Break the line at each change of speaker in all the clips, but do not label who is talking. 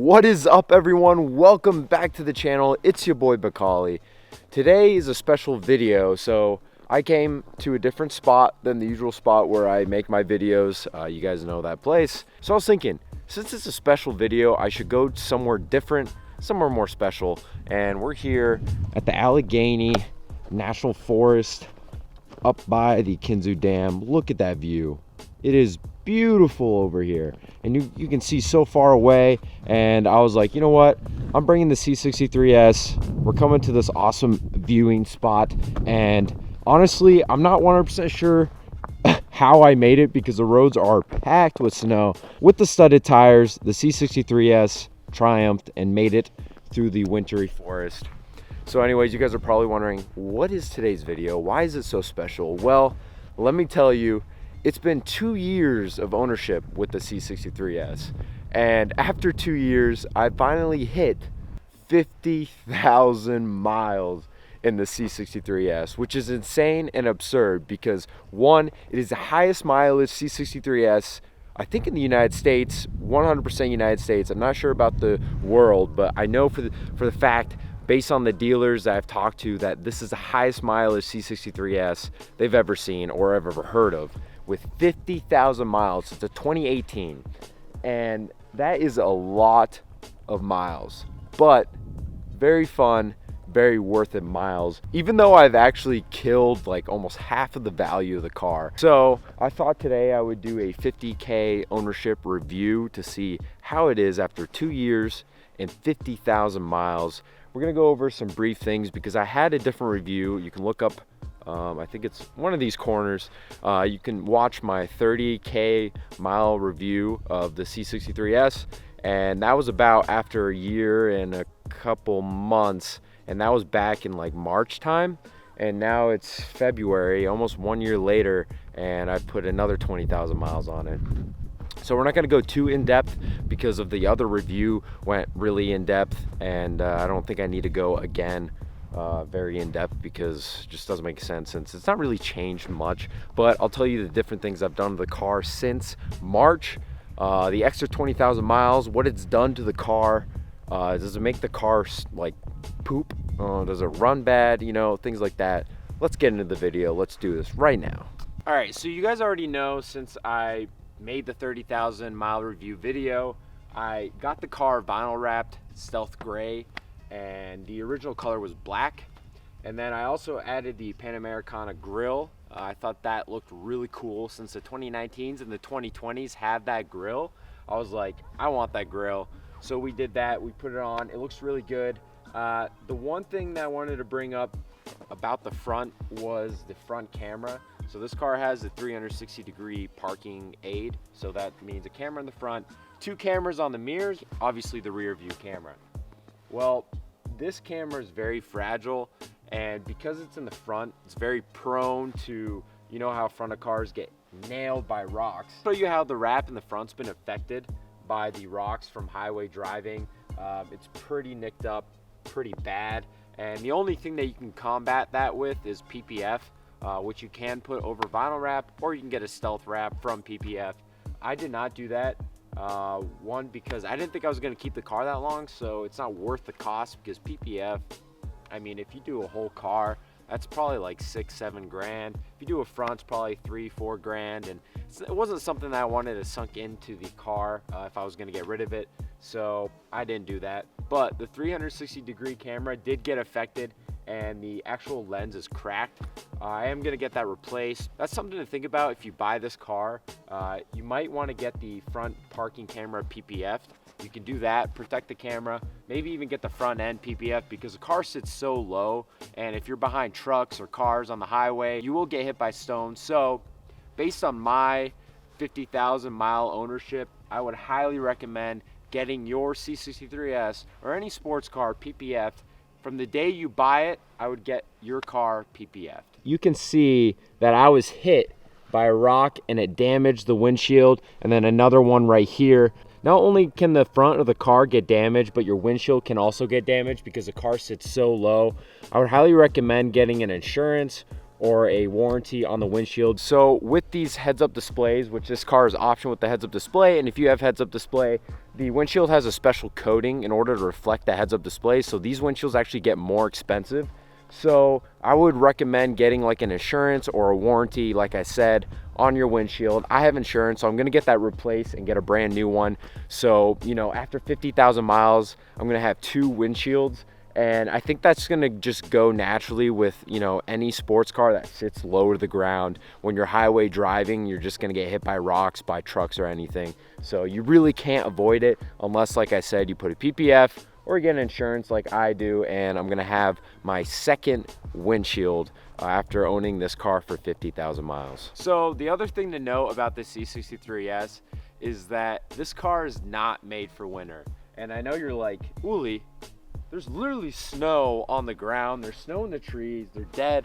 What is up, everyone? Welcome back to the channel. It's your boy Bakali. Today is a special video, so I came to a different spot than the usual spot where I make my videos. You guys know that place. So I was thinking, since it's a special video, I should go somewhere different, somewhere more special. And we're here at the Allegheny National Forest up by the Kinzu Dam. Look at that view. It is beautiful over here, and you can see so far away. And I was like, you know what, I'm bringing the C63s. We're coming to this awesome viewing spot, and honestly, I'm not 100% sure how I made it because the roads are packed with snow. With the studded tires, the C63s triumphed and made it through the wintry forest. So anyways, you guys are probably wondering, what is today's video? Why is it so special? Well, let me tell you, it's been 2 years of ownership with the C63s. And after 2 years, I finally hit 50,000 miles in the C63s, which is insane and absurd because one, it is the highest mileage C63s, I think in the United States, 100% United States. I'm not sure about the world, but I know for the fact, based on the dealers that I've talked to, that this is the highest mileage C63s they've ever seen or ever heard of, with 50,000 miles. It's a 2018, and that is a lot of miles, but very fun, very worth it miles, even though I've actually killed like almost half of the value of the car. So I thought today I would do a 50K ownership review to see how it is after 2 years and 50,000 miles. We're gonna go over some brief things because I had a different review. You can look up, I think it's one of these corners. You can watch my 30K mile review of the C63s, and that was about after a year and a couple months, and that was back in like March time. And now it's February, almost 1 year later, and I put another 20,000 miles on it. So we're not going to go too in-depth because of the other review went really in-depth, and I don't think I need to go again very in-depth because it just doesn't make sense since it's not really changed much. But I'll tell you the different things I've done to the car since March, the extra 20,000 miles, what it's done to the car. Does it make the car like poop? Does it run bad? You know, things like that. Let's get into the video. Let's do this right now. All right, so you guys already know, since I made the 30,000 mile review video, I got the car vinyl wrapped stealth gray, and the original color was black. And then I also added the Panamericana grille. I thought that looked really cool since the 2019s and the 2020s have that grille. I was like, I want that grille. So we did that, we put it on, it looks really good. The one thing that I wanted to bring up about the front was the front camera. So this car has a 360-degree parking aid. So that means a camera in the front, 2 cameras on the mirrors, obviously the rear view camera. Well, this camera is very fragile, and because it's in the front, it's very prone to, you know how front of cars get nailed by rocks. I'll show you how the wrap in the front's been affected by the rocks from highway driving. It's pretty nicked up, pretty bad. And the only thing that you can combat that with is PPF, which you can put over vinyl wrap, or you can get a stealth wrap from PPF. I did not do that. One, because I didn't think I was going to keep the car that long, so it's not worth the cost, because PPF, I mean, if you do a whole car, that's probably like 6-7 grand. If you do a front, it's probably 3-4 grand, and it wasn't something that I wanted to sunk into the car if I was going to get rid of it, so I didn't do that. But the 360-degree camera did get affected, and the actual lens is cracked. I am gonna get that replaced. That's something to think about if you buy this car. You might want to get the front parking camera PPF'd. You can do that, protect the camera, maybe even get the front end PPF, because the car sits so low, and if you're behind trucks or cars on the highway, you will get hit by stones. So based on my 50,000 mile ownership, I would highly recommend getting your C63s or any sports car PPF'd. From the day you buy it, I would get your car PPF'd. You can see that I was hit by a rock and it damaged the windshield, and then another one right here. Not only can the front of the car get damaged, but your windshield can also get damaged because the car sits so low. I would highly recommend getting an insurance or a warranty on the windshield. So with these heads-up displays, which this car is optional with the heads-up display, and if you have heads-up display, the windshield has a special coating in order to reflect the heads-up display, so these windshields actually get more expensive. So I would recommend getting like an insurance or a warranty, like I said, on your windshield. I have insurance, so I'm gonna get that replaced and get a brand new one. So, you know, after 50,000 miles, I'm gonna have 2 windshields. And I think that's gonna just go naturally with, you know, any sports car that sits low to the ground. When you're highway driving, you're just gonna get hit by rocks, by trucks or anything. So you really can't avoid it unless, like I said, you put a PPF or get insurance like I do. And I'm gonna have my second windshield after owning this car for 50,000 miles. So the other thing to know about the C63S is that this car is not made for winter. And I know you're like, Uli, there's literally snow on the ground, there's snow in the trees, they're dead.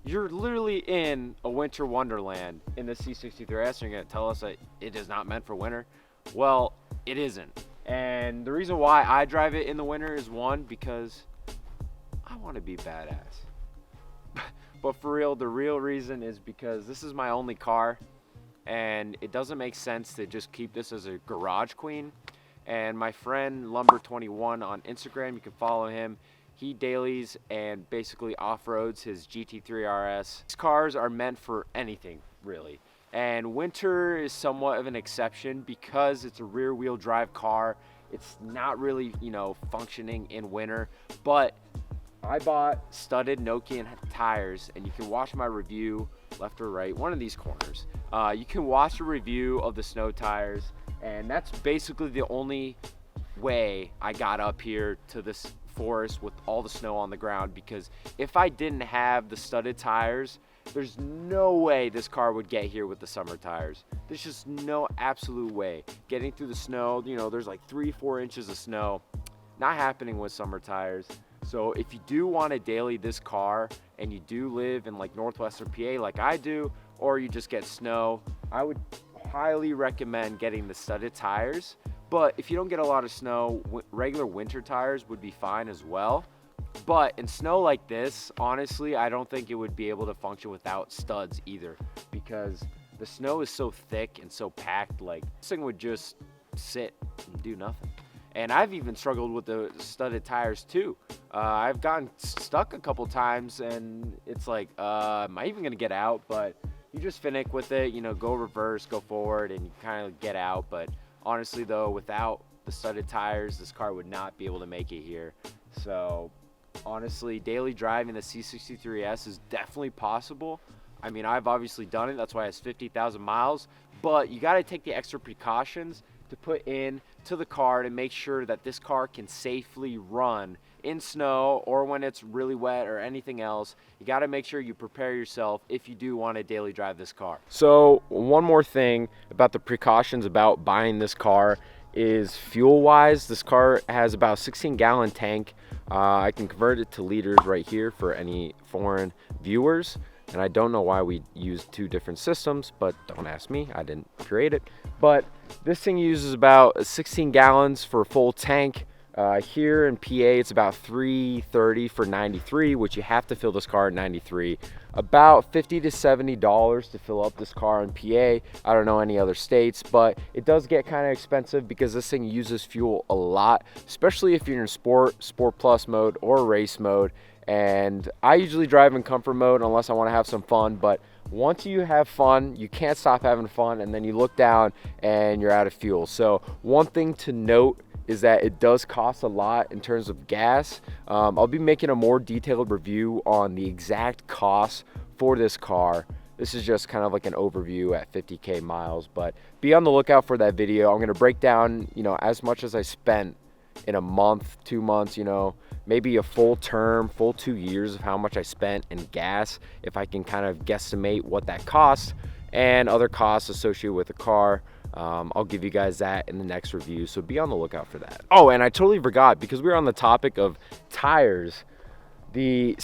You're literally in a winter wonderland in the C63S, and you're gonna tell us that it is not meant for winter? Well, it isn't. And the reason why I drive it in the winter is, one, because I wanna be badass. But for real, the real reason is because this is my only car, and it doesn't make sense to just keep this as a garage queen. And my friend Lumber21 on Instagram, you can follow him. He dailies and basically off-roads his GT3 RS. These cars are meant for anything, really. And winter is somewhat of an exception because it's a rear-wheel drive car. It's not really, you know, functioning in winter. But I bought studded Nokian tires, and you can watch my review, left or right, one of these corners. You can watch a review of the snow tires. And that's basically the only way I got up here to this forest with all the snow on the ground, because if I didn't have the studded tires, there's no way this car would get here with the summer tires. There's just no absolute way. Getting through the snow, you know, there's like 3-4 inches of snow. Not happening with summer tires. So if you do want to daily this car and you do live in like northwestern PA like I do, or you just get snow, I would highly recommend getting the studded tires. But if you don't get a lot of snow, regular winter tires would be fine as well. But in snow like this, honestly, I don't think it would be able to function without studs either, because the snow is so thick and so packed, like this thing would just sit and do nothing. And I've even struggled with the studded tires too. I've gotten stuck a couple times and it's like, am I even gonna get out? But you just finick with it, you know, go reverse, go forward, and you kind of get out. But honestly though, without the studded tires, this car would not be able to make it here. So honestly, daily driving the C63S is definitely possible. I mean, I've obviously done it, that's why it has 50,000 miles, but you gotta take the extra precautions to put in to the car to make sure that this car can safely run in snow or when it's really wet or anything else. You got to make sure you prepare yourself if you do want to daily drive this car. So one more thing about the precautions about buying this car is fuel wise. This car has about a 16-gallon tank. I can convert it to liters right here for any foreign viewers. And I don't know why we use 2 different systems, but don't ask me, I didn't create it. But this thing uses about 16 gallons for a full tank. Here in PA, it's about 330 for 93, which you have to fill this car at 93. About $50 to $70 to fill up this car in PA. I don't know any other states, but it does get kind of expensive because this thing uses fuel a lot, especially if you're in sport plus mode or race mode. And I usually drive in comfort mode unless I want to have some fun, but once you have fun, you can't stop having fun, and then you look down and you're out of fuel. So one thing to note is that it does cost a lot in terms of gas. I'll be making a more detailed review on the exact cost for this car. This is just kind of like an overview at 50K miles, but be on the lookout for that video. I'm gonna break down, you know, as much as I spent in a month, 2 months, you know, maybe a full term, full 2 years of how much I spent in gas, if I can kind of guesstimate what that costs and other costs associated with the car. I'll give you guys that in the next review, so be on the lookout for that. Oh, and I totally forgot, because we were on the topic of tires. The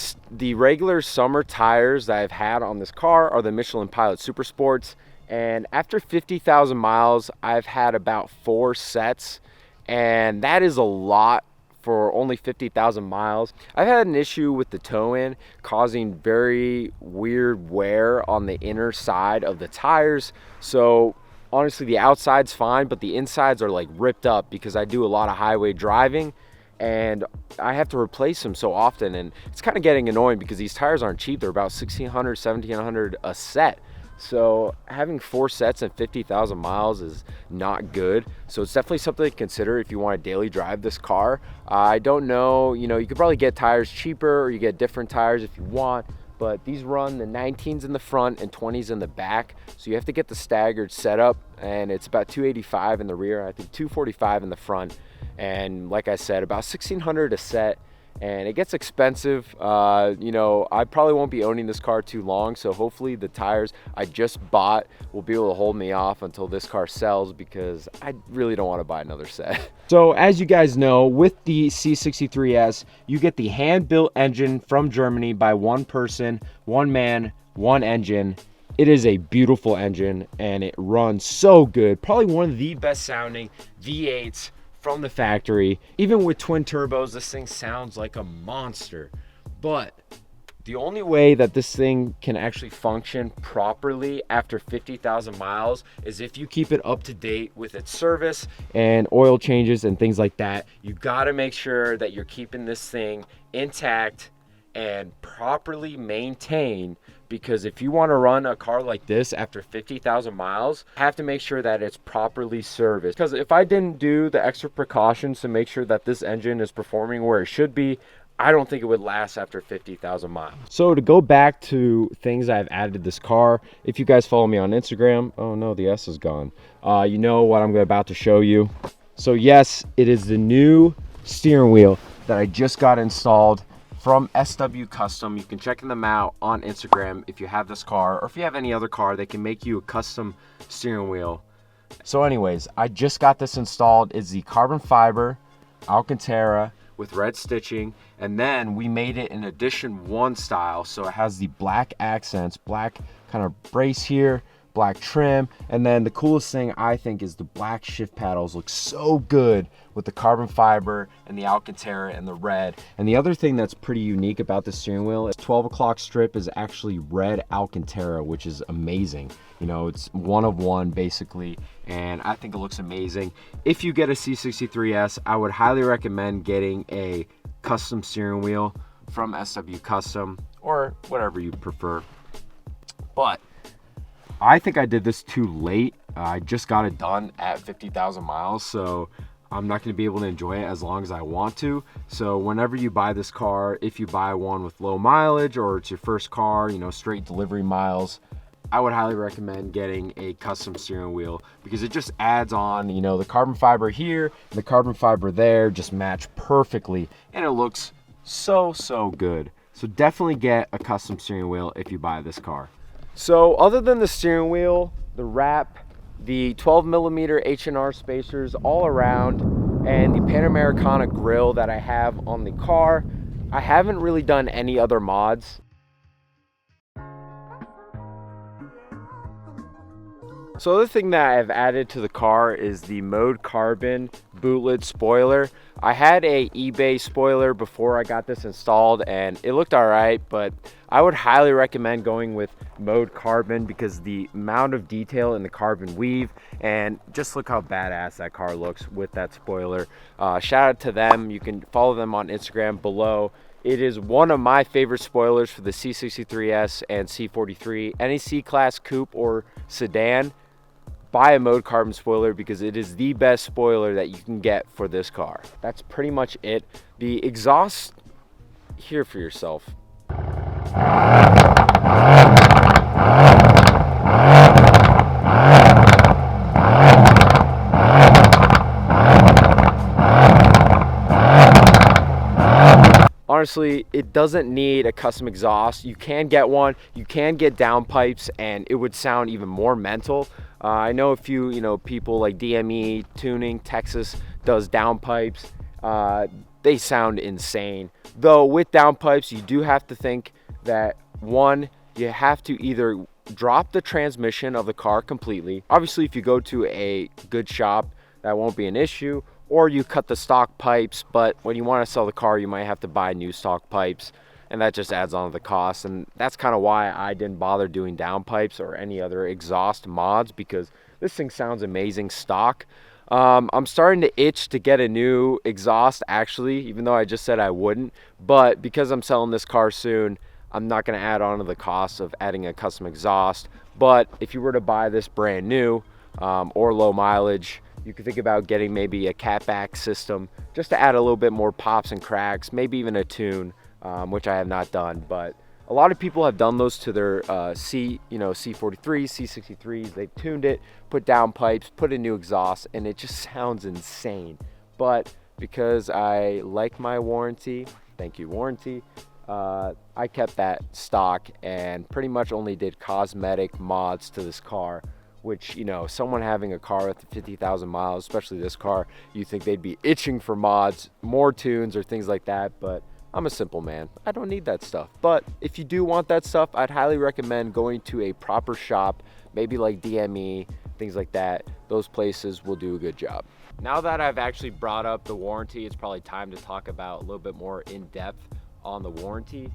regular summer tires that I've had on this car are the Michelin Pilot Super Sports, and after 50,000 miles, I've had about 4 sets, and that is a lot for only 50,000 miles. I've had an issue with the toe-in causing very weird wear on the inner side of the tires. So honestly, the outside's fine, but the insides are like ripped up because I do a lot of highway driving and I have to replace them so often, and it's kind of getting annoying because these tires aren't cheap. They're about $1,600, $1,700 a set. So having 4 sets and 50,000 miles is not good. So it's definitely something to consider if you want to daily drive this car. I don't know, you could probably get tires cheaper, or you get different tires if you want, but these run the 19s in the front and 20s in the back. So you have to get the staggered setup, and it's about 285 in the rear, I think 245 in the front. And like I said, about 1,600 a set. And it gets expensive. I probably won't be owning this car too long, so hopefully the tires I just bought will be able to hold me off until this car sells, because I really don't want to buy another set. So as you guys know, with the C63S, you get the hand-built engine from Germany by one person, one man, one engine. It is a beautiful engine and it runs so good. Probably one of the best sounding V8s from the factory. Even with twin turbos, this thing sounds like a monster. But the only way that this thing can actually function properly after 50,000 miles is if you keep it up to date with its service and oil changes and things like that. You got to make sure that you're keeping this thing intact and properly maintained, because if you want to run a car like this after 50,000 miles, you have to make sure that it's properly serviced. Because if I didn't do the extra precautions to make sure that this engine is performing where it should be, I don't think it would last after 50,000 miles. So to go back to things I've added to this car, if you guys follow me on Instagram, oh no, the S is gone. You know what I'm about to show you. So yes, it is the new steering wheel that I just got installed from SW Custom. You can check them out on Instagram if you have this car, or if you have any other car, they can make you a custom steering wheel. So anyways, I just got this installed. It's the carbon fiber Alcantara with red stitching, and then we made it in edition 1 style, so it has the black accents, black kind of brace here, black trim, and then the coolest thing I think is the black shift paddles look so good with the carbon fiber and the Alcantara and the red. And the other thing that's pretty unique about the steering wheel is 12 o'clock strip is actually red Alcantara, which is amazing. It's one of one basically, and I think it looks amazing. If you get a C63S, I would highly recommend getting a custom steering wheel from SW Custom, or whatever you prefer. But I think I did this too late. I just got it done at 50,000 miles, so I'm not going to be able to enjoy it as long as I want to. So whenever you buy this car, if you buy one with low mileage or it's your first car, straight delivery miles, I would highly recommend getting a custom steering wheel, because it just adds on, the carbon fiber here and the carbon fiber there just match perfectly, and it looks so good. So definitely get a custom steering wheel if you buy this car. So other than the steering wheel, the wrap, the 12mm H&R spacers all around, and the Panamericana grille that I have on the car, I haven't really done any other mods. So the other thing that I've added to the car is the Mode Carbon boot-lid spoiler. I had a eBay spoiler before I got this installed and it looked alright, but I would highly recommend going with Mode Carbon because the amount of detail in the carbon weave, and just look how badass that car looks with that spoiler. Shout out to them. You can follow them on Instagram below. It is one of my favorite spoilers for the C63S and C43. Any C-Class coupe or sedan, buy a Mode Carbon spoiler because it is the best spoiler that you can get for this car. That's pretty much it. The exhaust, hear for yourself. Honestly, it doesn't need a custom exhaust. You can get one, you can get downpipes, and it would sound even more mental. I know a few, people like DME Tuning, Texas does downpipes. They sound insane. Though with downpipes, you do have to think that, one, you have to either drop the transmission of the car completely. Obviously, if you go to a good shop, that won't be an issue. or you cut the stock pipes, but when you want to sell the car, you might have to buy new stock pipes, and that just adds on to the cost. And that's kind of why I didn't bother doing downpipes or any other exhaust mods, because this thing sounds amazing stock. I'm starting to itch to get a new exhaust, actually, even though I just said I wouldn't. But because I'm selling this car soon, I'm not going to add on to the cost of adding a custom exhaust. But if you were to buy this brand new or low mileage, you could think about getting maybe a catback system just to add a little bit more pops and cracks, maybe even a tune, which I have not done. But a lot of people have done those to their C43s, C63s. They've tuned it, put down pipes, put a new exhaust, and it just sounds insane. But because I like my warranty, thank you warranty, I kept that stock and pretty much only did cosmetic mods to this car, which, you know, someone having a car with 50,000 miles, especially this car, you think they'd be itching for mods, more tunes or things like that. But I'm a simple man. I don't need that stuff. But if you do want that stuff, I'd highly recommend going to a proper shop, maybe like DME, things like that. Those places will do a good job. Now that I've actually brought up the warranty, it's probably time to talk about a little bit more in depth on the warranty.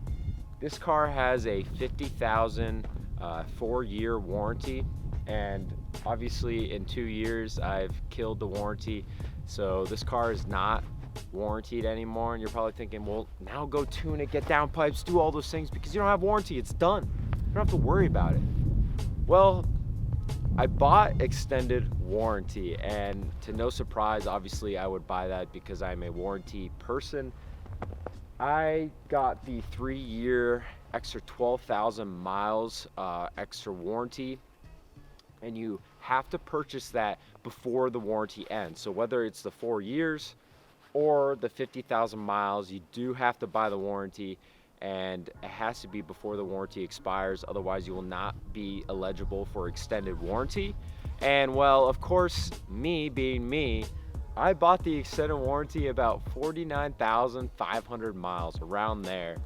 This car has a 50,000 4-year warranty, and obviously in 2 years I've killed the warranty, so this car is not warranted anymore. And you're probably thinking, well, now go tune it, get down pipes, do all those things, because you don't have warranty. It's done. You don't have to worry about it. Well, I bought extended warranty, and to no surprise, obviously I would buy that because I'm a warranty person. I got the 3-year extra 12,000 miles extra warranty, and you have to purchase that before the warranty ends. So whether it's the 4 years or the 50,000 miles, you do have to buy the warranty, and it has to be before the warranty expires. Otherwise you will not be eligible for extended warranty. And well, of course, me being me, I bought the extended warranty about 49,500 miles, around there.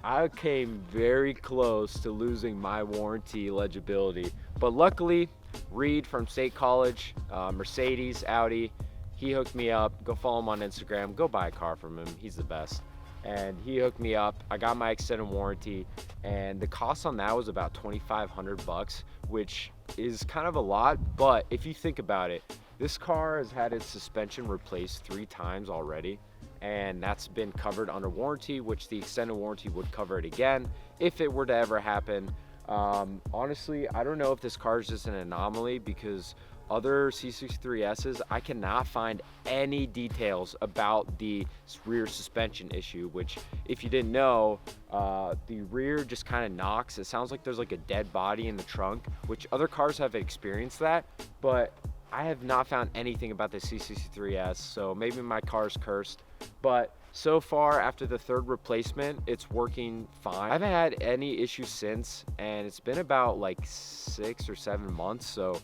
I came very close to losing my warranty eligibility, but luckily Reed from State College, Mercedes, Audi, he hooked me up. Go follow him on Instagram, go buy a car from him, he's the best. And he hooked me up. I got my extended warranty, and the cost on that was about 2,500 bucks, which is kind of a lot. But if you think about it, this car has had its suspension replaced 3 times already, and that's been covered under warranty, which the extended warranty would cover it again if it were to ever happen. Honestly, I don't know if this car is just an anomaly, because other C63Ss, I cannot find any details about the rear suspension issue, which, if you didn't know, the rear just kind of knocks. It sounds like there's like a dead body in the trunk, which other cars have experienced that, but I have not found anything about the C63S, so maybe my car's cursed. But so far, after the 3rd replacement, it's working fine. I haven't had any issues since, and it's been about like 6 or 7 months, so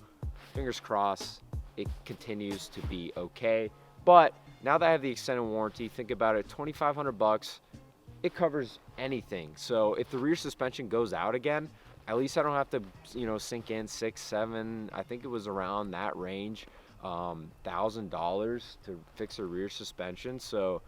fingers crossed it continues to be okay. But now that I have the extended warranty, think about it, 2,500 bucks, it covers anything. So if the rear suspension goes out again, at least I don't have to, you know, sink in 6, 7, I think it was around that range, $1,000 to fix a rear suspension. So,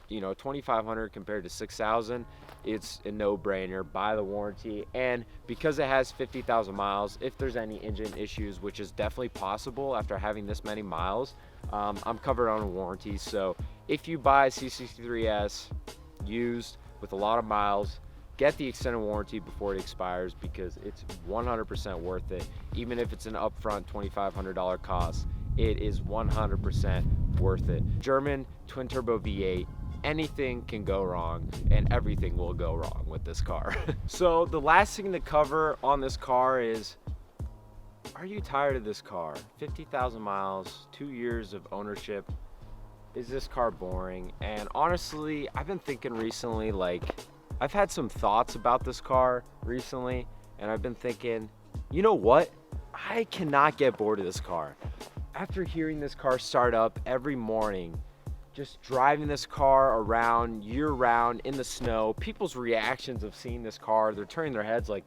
you know, 2,500 compared to 6,000, it's a no-brainer. Buy the warranty. And because it has 50,000 miles, if there's any engine issues, which is definitely possible after having this many miles, I'm covered on a warranty. So if you buy a C63S used with a lot of miles, get the extended warranty before it expires, because it's 100% worth it. Even if it's an upfront $2,500 cost, it is 100% worth it. German twin turbo V8, anything can go wrong, and everything will go wrong with this car. So the last thing to cover on this car is, are you tired of this car? 50,000 miles, 2 years of ownership. Is this car boring? And honestly, I've been thinking recently, like, I've had some thoughts about this car recently, and I've been thinking, you know what? I cannot get bored of this car. After hearing this car start up every morning, just driving this car around year round in the snow, people's reactions of seeing this car, they're turning their heads like,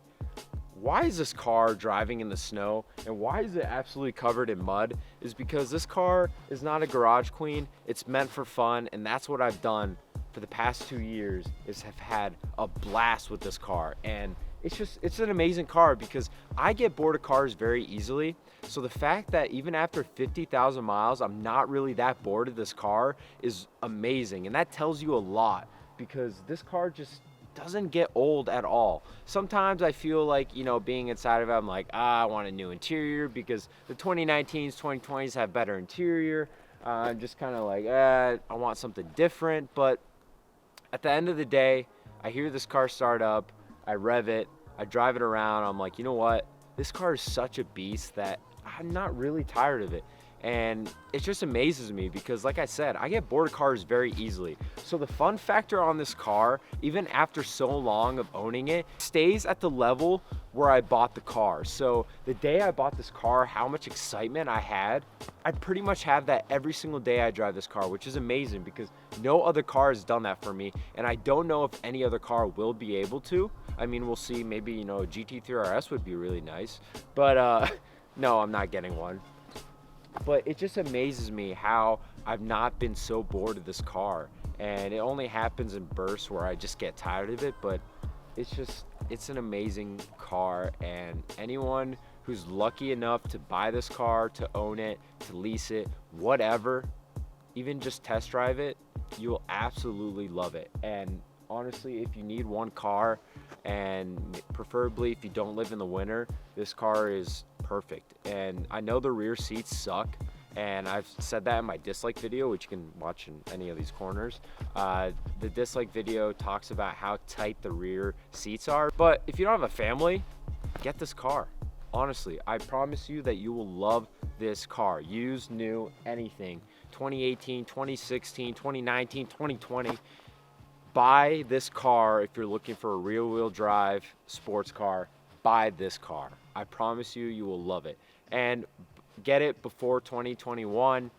why is this car driving in the snow and why is it absolutely covered in mud is because this car is not a garage queen. It's meant for fun, and that's what I've done for the past 2 years, is have had a blast with this car. And it's an amazing car because I get bored of cars very easily. So the fact that even after 50,000 miles, I'm not really that bored of this car is amazing. And that tells you a lot because this car just doesn't get old at all. Sometimes I feel like, you know, being inside of it, I'm like, I want a new interior because the 2019s, 2020s have better interior. I'm just kind of like, I want something different. But at the end of the day, I hear this car start up, I rev it, I drive it around. I'm like, you know what? This car is such a beast that I'm not really tired of it. And it just amazes me because, like I said, I get bored of cars very easily. So the fun factor on this car, even after so long of owning it, stays at the level where I bought the car. So the day I bought this car, how much excitement I had, I pretty much have that every single day I drive this car, which is amazing because no other car has done that for me. And I don't know if any other car will be able to. I mean, we'll see. Maybe, you know, a GT3 RS would be really nice. But no, I'm not getting one. But it just amazes me how I've not been so bored of this car. And it only happens in bursts where I just get tired of it. But it's an amazing car. And anyone who's lucky enough to buy this car, to own it, to lease it, whatever, even just test drive it, you'll absolutely love it. And honestly, if you need one car, and preferably if you don't live in the winter, this car is perfect. And I know the rear seats suck, and I've said that in my dislike video, which you can watch in any of these corners. The dislike video talks about how tight the rear seats are, but if you don't have a family, get this car. Honestly, I promise you that you will love this car. Used, new, anything. 2018, 2016, 2019, 2020. Buy this car if you're looking for a rear-wheel drive sports car. Buy this car. I promise you, you will love it. And get it before 2021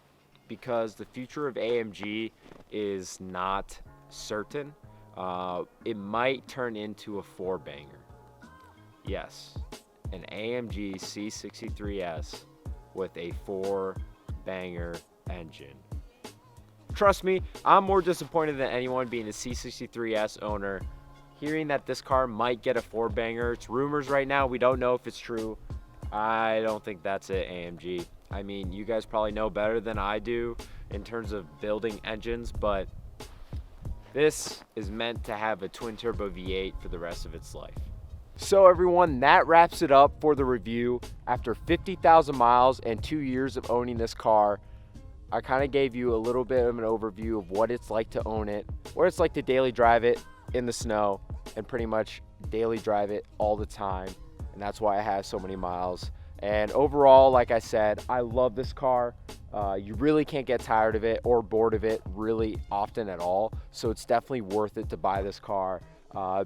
because the future of AMG is not certain. It might turn into a four-banger. Yes, an AMG C63s with a four-banger engine. Trust me, I'm more disappointed than anyone being a C63s owner. Hearing that this car might get a four-banger, it's rumors right now, we don't know if it's true. I don't think that's it, AMG. I mean, you guys probably know better than I do in terms of building engines, but this is meant to have a twin-turbo V8 for the rest of its life. So everyone, that wraps it up for the review. After 50,000 miles and 2 years of owning this car, I kind of gave you a little bit of an overview of what it's like to own it, what it's like to daily drive it in the snow, and pretty much daily drive it all the time. And that's why I have so many miles. And overall, like I said, I love this car. You really can't get tired of it or bored of it really often at all. So it's definitely worth it to buy this car.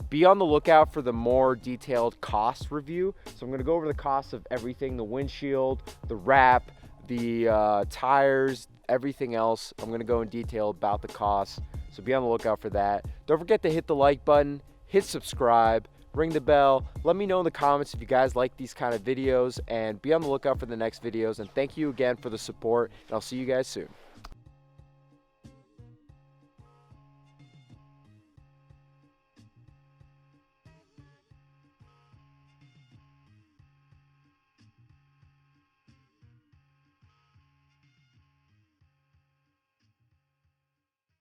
Be on the lookout for the more detailed cost review. So I'm going to go over the cost of everything, the windshield, the wrap, the tires, everything else. I'm going to go in detail about the costs. So be on the lookout for that. Don't forget to hit the like button, hit subscribe, ring the bell. Let me know in the comments if you guys like these kind of videos, and be on the lookout for the next videos. And thank you again for the support, and I'll see you guys soon.